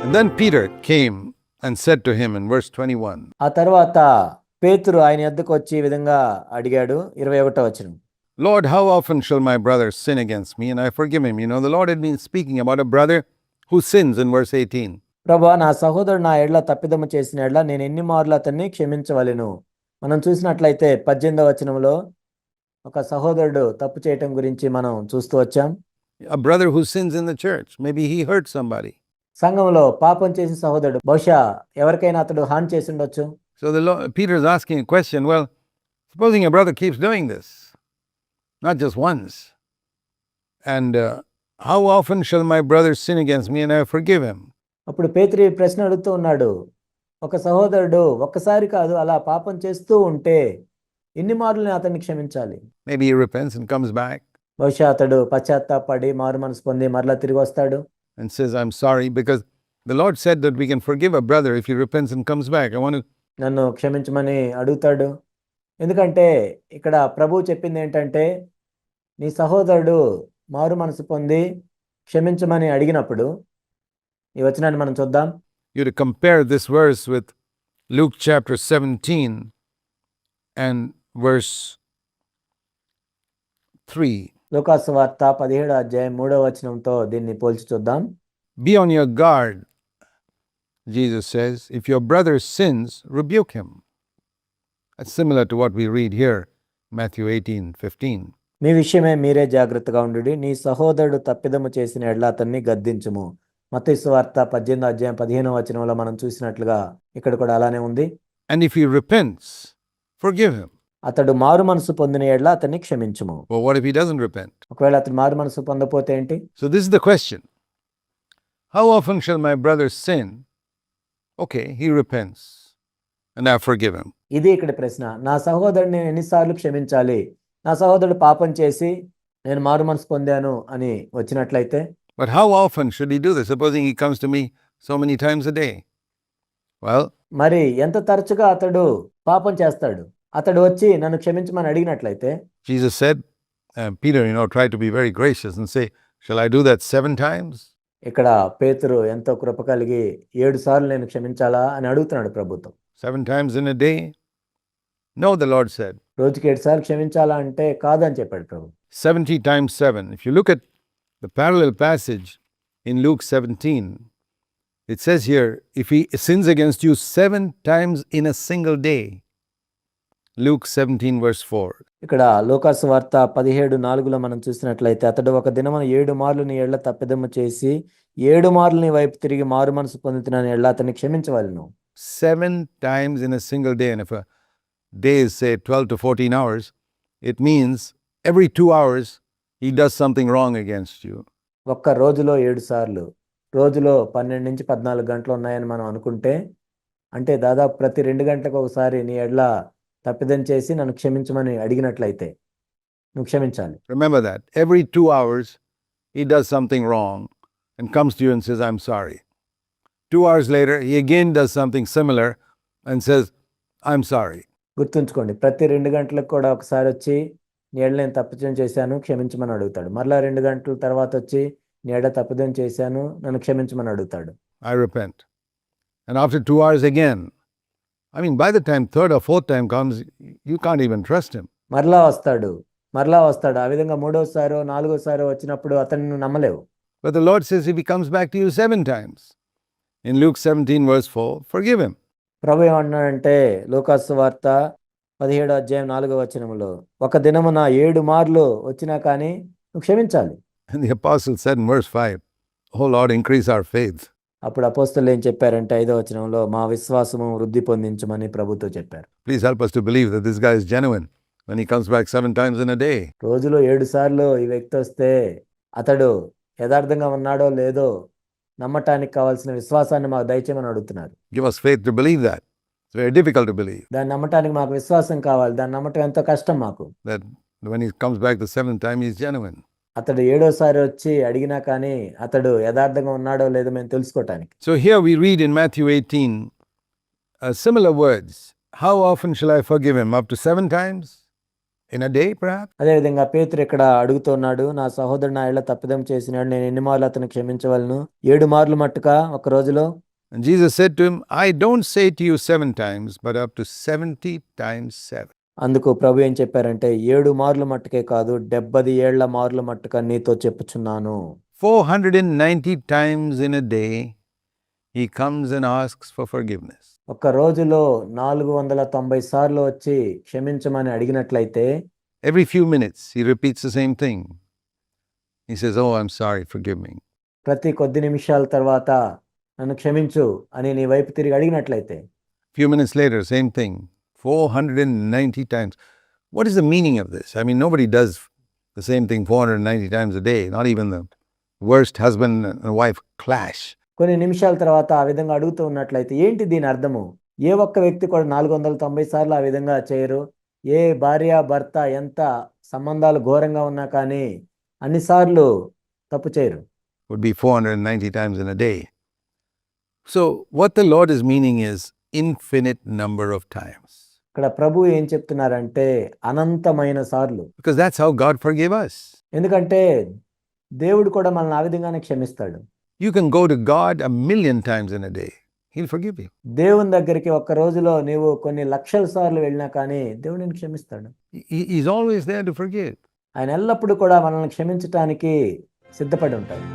And then Peter came and said to him in verse 21, ఆ తర్వాత పేతురు ఆయన యొద్దకు వచ్చి ఈ విధంగా అడిగాడు 21వ వచనం. Lord, how often shall my brother sin against me and I forgive him? You know, the Lord had been speaking about a brother who sins in verse 18. ప్రభువా, నా సహోదరుడు నా ఎడ్ల తప్పిదము చేసిన ఎడ్ల నేను ఎన్ని మార్లు అతన్ని క్షమించవలెను. మనం చూసినట్లయితే 18వ వచనంలో ఒక సహోదరుడు తప్పు చేయటం గురించి మనం చూస్తూ వచ్చాం. A brother who sins in the church. Maybe he hurt somebody. సంఘంలో పాపం చేసిన సహోదరుడు బహుశా ఎవరికైనా అతడు హాని చేసి ఉండొచ్చు. So Peter is asking a question. Well, supposing a brother keeps doing this, not just once, and how often shall my brother sin against me and I forgive him? అప్పుడు పేతురు ఈ ప్రశ్న అడుగుతూ ఉన్నాడు. ఒక సహోదరుడు ఒక్కసారి కాదు అలా పాపం చేస్తూ ఉంటే ఎన్ని మార్లు అతన్ని క్షమించాలి? Maybe he repents and comes back బహుశా అతడు పశ్చాత్తాపడి మారు మనసు పొంది మరలా తిరిగి వస్తాడు and says, I'm sorry, because the Lord said that we can forgive a brother if he repents and comes back. నన్ను క్షమించమని అడుగుతాడు. ఎందుకంటే ఇక్కడ ప్రభువు చెప్పింది ఏంటంటే, నీ సహోదరుడు మారు మనసు పొంది క్షమించమని అడిగినప్పుడు, ఈ వచనాన్ని మనం చూద్దాం. You to compare this verse with Luke chapter 17 and verse 3. లూకాసు వార్త 17వ అధ్యాయం 3వ వచనంతో దీన్ని పోల్చి చూద్దాం. Be on your guard, Jesus says. If your brother sins, rebuke him. That's similar to what we read here, Matthew 18:15. మీ విషయమే మీరే జాగ్రత్తగా ఉండుడి. నీ సహోదరుడు తప్పిదము చేసిన ఎడ్ల అతన్ని గద్దించుము. మత్తయి సువార్త 18వ అధ్యాయం 15వ వచనంలో మనం చూసినట్లుగా ఇక్కడ కూడా అలానే ఉంది. And if he repents, forgive him. అతడు మారు మనసు పొందిన ఎడ్ల అతన్ని క్షమించుము. Well, what if he doesn't repent? ఒకవేళ అతడు మారు మనసు పొందపోతే ఏంటి? So this is the question. How often shall my brother sin? Okay, he repents and I forgive him. ఇది ఇక్కడ ప్రశ్న. నా సహోదరుని ఎన్నిసార్లు క్షమించాలి? నా సహోదరుడు పాపం చేసి నేను మారు మనసు పొందాను అని వచ్చినట్లయితే. But how often should he do this? Supposing he comes to me so many times a day. Well, మరి ఎంత తరచుగా అతడు పాపం చేస్తాడు? అతడు వచ్చి నన్ను క్షమించమని అడిగినట్లయితే. Jesus said, Peter, tried to be very gracious and say, shall I do that 7 times? ఇక్కడ పేతురు ఎంతో కృప కలిగి 7 సార్లు నేను క్షమించాలా అని అడుగుతున్నాడు ప్రభుతో. 7 times in a day? No, the Lord said. రోజుకి 7 సార్లు క్షమించాలా అంటే కాదని చెప్పాడు ప్రభు. 70 times 7. If you look at the parallel passage in Luke 17, it says here, if he sins against you 7 times in a single day. Luke 17 verse 4. ఇక్కడ లూకాసు వార్త 17:4లో మనం చూసినట్లయితే, అతడు ఒక దినమున 7 మార్లు నీ ఎడ్ల తప్పిదము చేసి 7 మార్లు నీ వైపు తిరిగి మారు మనసు పొందుతున్న ఎడ్ల అతన్ని క్షమించవలెను. 7 times in a single day. And if a day is, say, 12 to 14 hours, it means every 2 hours he does something wrong against you. ఒక్క రోజులో 7 సార్లు, రోజులో 12 నుంచి 14 గంటలు ఉన్నాయని మనం అనుకుంటే, అంటే దాదాపు ప్రతి 2 గంటలకు ఒకసారి నీ ఎడ్ల తప్పిదం చేసి నన్ను క్షమించమని అడిగినట్లయితే నువ్వు క్షమించాలి. Remember that. Every 2 hours he does something wrong and comes to you and says, I'm sorry. 2 hours later, he again does something similar and says, I'm sorry. గుర్తుంచుకోండి, ప్రతి 2 గంటలకు కూడా ఒకసారి వచ్చి నీ ఎడ్ల నేను తప్పిదం చేశాను క్షమించమని అడుగుతాడు. మరలా 2 గంటల తర్వాత వచ్చి నీ ఎడ్ల తప్పిదం చేశాను నన్ను క్షమించమని అడుగుతాడు. I repent. And after 2 hours again, by the time 3rd or 4th time comes, you can't even trust him. మరలా వస్తాడు. ఆ విధంగా 3వసారో 4వసారో వచ్చినప్పుడు అతన్ని నువ్వు నమ్మలేవు. But the Lord says if he comes back to you 7 times, in Luke 17 verse 4, forgive him. ప్రభు ఏమన్నాడంటే లూకాసు వార్త 17వ అధ్యాయం 4వ వచనంలో, ఒక దినమున 7 మార్లు వచ్చినా కానీ నువ్వు క్షమించాలి. And the apostle said in verse 5, oh Lord, increase our faith. అప్పుడు అపోస్తలులు ఏం చెప్పారంటే 5వ వచనంలో, మా విశ్వాసము వృద్ధి పొందించమని ప్రభుతో చెప్పారు. Please help us to believe that this guy is genuine when he comes back 7 times in a day. రోజులో 7 సార్లు ఈ వ్యక్తి వస్తే అతడు యథార్థంగా ఉన్నాడో లేదో నమ్మటానికి కావాల్సిన విశ్వాసాన్ని మాకు దయచేయమని అడుగుతున్నారు. Give us faith to believe that. It's very difficult to believe. దాన్ని నమ్మటానికి మాకు విశ్వాసం కావాలి. దాన్ని నమ్మటం ఎంతో కష్టం మాకు. That when he comes back the 7th time, he's genuine. అతడు 7వసారి వచ్చి అడిగినా కానీ అతడు యథార్థంగా ఉన్నాడో లేదో మేము తెలుసుకోవటానికి. So here we read in Matthew 18 similar words. How often shall I forgive him? Up to 7 times? In a day, perhaps? అదేవిధంగా పేతురు ఇక్కడ అడుగుతున్నాడు, నా సహోదరుడు నా ఇళ్ళ తప్పిదం చేసినాడు, నేను ఎన్ని మార్లు అతను క్షమించవలను? 7 మార్లు మట్టుగా ఒక రోజులో? And Jesus said to him, I don't say to you 7 times, but up to 70 times 7. అందుకు ప్రభు ఏం చెప్పారంటే 7 మార్లు మట్టుకే కాదు, 70 ఏళ్ల మార్లు మట్టుగా నీతో చెప్పుచున్నాను. 490 times in a day, he comes and asks for forgiveness. ఒక రోజులో 490 సార్లు వచ్చి క్షమించమని అడిగినట్లయితే Every few minutes, he repeats the same thing. He says, oh, I'm sorry, forgive me. ప్రతి కొద్ది నిమిషాల తర్వాత నన్ను క్షమించు అని నీ వైపు తిరిగి అడిగినట్లయితే Few minutes later, same thing. 490 times. What is the meaning of this? I mean, nobody does the same thing 490 times a day. Not even the worst husband and wife clash. కొన్ని నిమిషాల తర్వాత ఆ విధంగా అడుగుతూ ఉన్నట్లయితే ఏంటి దీని అర్థము? ఏ ఒక్క వ్యక్తి కూడా 490 సార్లు ఆ విధంగా చేయరు. ఏ భార్య భర్త ఎంత సంబంధాలు ఘోరంగా ఉన్నా కానీ అన్నిసార్లు తప్పు చేయరు. Would be 490 times in a day. So, what the Lord is meaning is infinite number of times. ఇక్కడ ప్రభు ఏం చెప్తున్నారంటే అనంతమైన సార్లు. Because that's how God forgave us. ఎందుకంటే దేవుడు కూడా మనల్ని ఆ విధంగానే క్షమిస్తాడు. You can go to God 1,000,000 times in a day. He'll forgive you. దేవుని దగ్గరికి ఒక్క రోజులో నీవు కొన్ని లక్షల సార్లు వెళ్ళినా కానీ దేవుడు నిన్ను క్షమిస్తాడు. He's always there to forgive. ఆయన ఎల్లప్పుడూ కూడా మనల్ని క్షమించటానికి సిద్ధపడి ఉంటాడు.